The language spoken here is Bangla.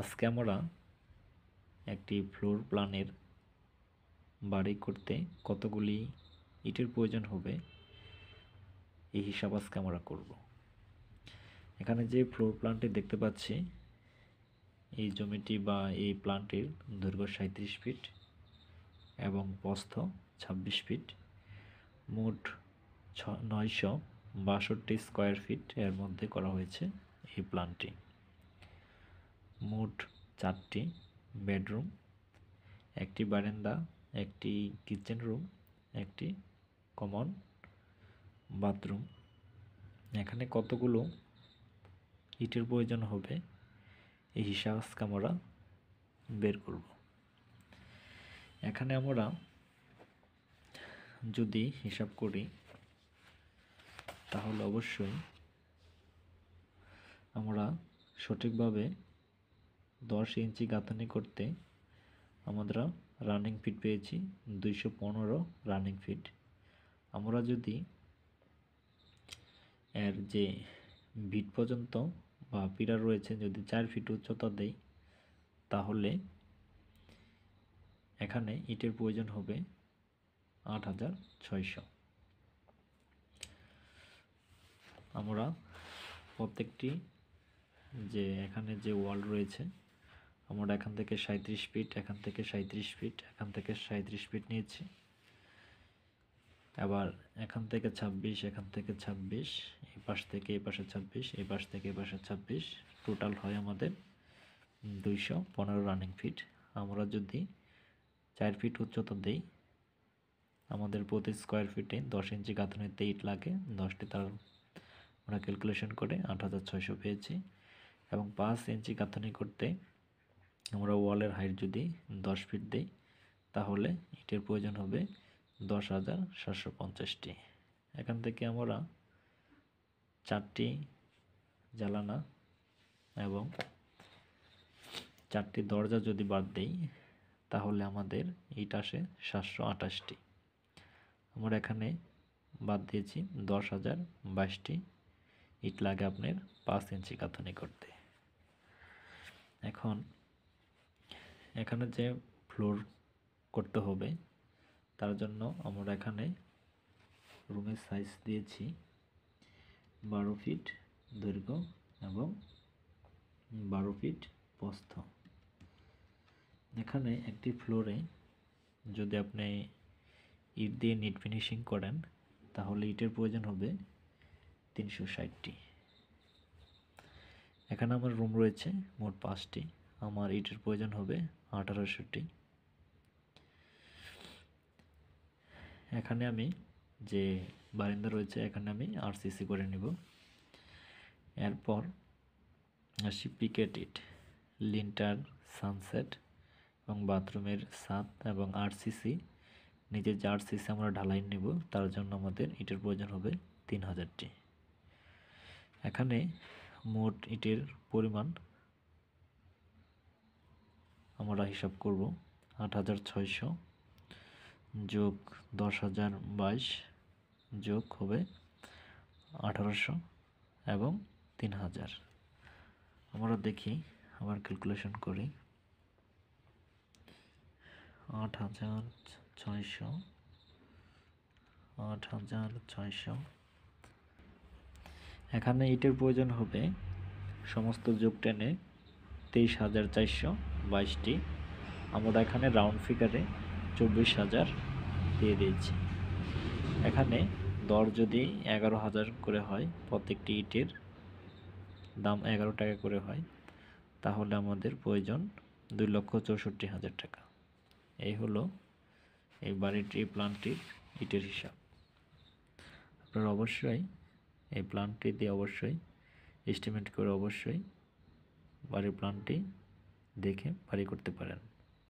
আজকে আমরা একটি ফ্লোর প্ল্যানের বাড়ি করতে কতগুলি ইটের প্রয়োজন হবে এই হিসাব আজকে আমরা করব। এখানে যে ফ্লোর প্ল্যানটি দেখতে পাচ্ছি, এই জমিটি বা এই প্ল্যানটির দৈর্ঘ্য 37 ফিট এবং প্রস্থ 26 ফিট, মোট 962 স্কয়ার ফিট এর মধ্যে করা হয়েছে এই প্ল্যানটি। মোট 4টি বেডরুম, একটি বারান্দা, একটি কিচেন রুম, একটি কমন বাথরুম। এখানে কতগুলো ইটের প্রয়োজন হবে এই হিসাব আজকে আমরা বের করব। এখানে আমরা যদি হিসাব করি তাহলে অবশ্যই আমরা সঠিকভাবে 10 ইঞ্চি গাঁথনি করতে আমরা রানিং ফিট পেয়েছি 215 রানিং ফিট। আমরা যদি এর যে ভিট পর্যন্ত বা পিলার রয়েছে যদি 4 ফিট উচ্চতা দেই তাহলে এখানে ইটের প্রয়োজন হবে 8600। আমরা প্রত্যেকটি যে এখানে যে ওয়াল রয়েছে আমরা এখান থেকে 37 ফিট, এখান থেকে 37 ফিট, এখান থেকে 37 ফিট নিয়েছি। আবার এখান থেকে 26, এখান থেকে 26, এই পাশ থেকে এই পাশে 26, এই পাশ থেকে এই পাশে 26, টোটাল হয় আমাদের 215 রানিং ফিট। আমরা যদি 4 ফিট উচ্চতা দেই আমাদের প্রতি স্কয়ার ফিটে 10 ইঞ্চি গাঁথনিতে ইট লাগে 10টি, তার আমরা ক্যালকুলেশন করে 8600 পেয়েছি। এবং 5 ইঞ্চি গাঁথনি করতে আমরা ওয়ালের হাইট যদি 10 ফিট দেই তাহলে ইটের প্রয়োজন হবে 10,750টি। এখান থেকে আমরা 4টি জানালা এবং 4টি দরজা যদি বাদ দেই তাহলে আমাদের ইট আসে 728টি। আমরা এখানে বাদ দিয়েছি 10,022টি ইট লাগে আপনার 5 ইঞ্চি গাঁথনি করতে। এখন এখানে যে ফ্লোর করতে হবে তার জন্য আমরা এখানে রুমের সাইজ দিয়েছি 12 ফিট দৈর্ঘ্য এবং 12 ফিট প্রস্থ। এখানে একটি ফ্লোরে যদি আপনি ইট দিয়ে নিট ফিনিশিং করেন তাহলে ইটের প্রয়োজন হবে 360টি। এখানে আমার রুম রয়েছে মোট 5টি, আমার ইটের প্রয়োজন হবে 1800টি। এখানে আমি যে বারান্দা রয়েছে এখানে আমি আরসিসি করে নিব। এরপর আসি পিকেট ইট, লিন্টার, সানসেট এবং বাথরুমের ছাদ এবং আরসিসি। নিজের যে আরসিসি আমরা ঢালাই নেব তার জন্য আমাদের ইটের প্রয়োজন হবে 3000টি। এখানে মোট ইটের পরিমাণ আমরা হিসাব করব 8600 যোগ 10,022 যোগ হবে 1800 এবং 3000। আমরা দেখি আবার ক্যালকুলেশন করি 8600 এখানে ইটের প্রয়োজন হবে সমস্ত যোগ টেনে 23,422টি। আমরা এখানে রাউন্ড ফিগারে 24,000 দিয়ে দিয়েছি। এখানে দর যদি 11,000 করে হয়, প্রত্যেকটি ইটের দাম 11 টাকা করে হয়, তাহলে আমাদের প্রয়োজন 2,64,000 টাকা। এই হলো এই বাড়িটির প্ল্যানটির ইটের হিসাব। আপনারা অবশ্যই এই প্ল্যানটি দিয়ে অবশ্যই এস্টিমেট করে অবশ্যই বাড়ির প্ল্যানটি দেখে বাড়ি করতে পারেন।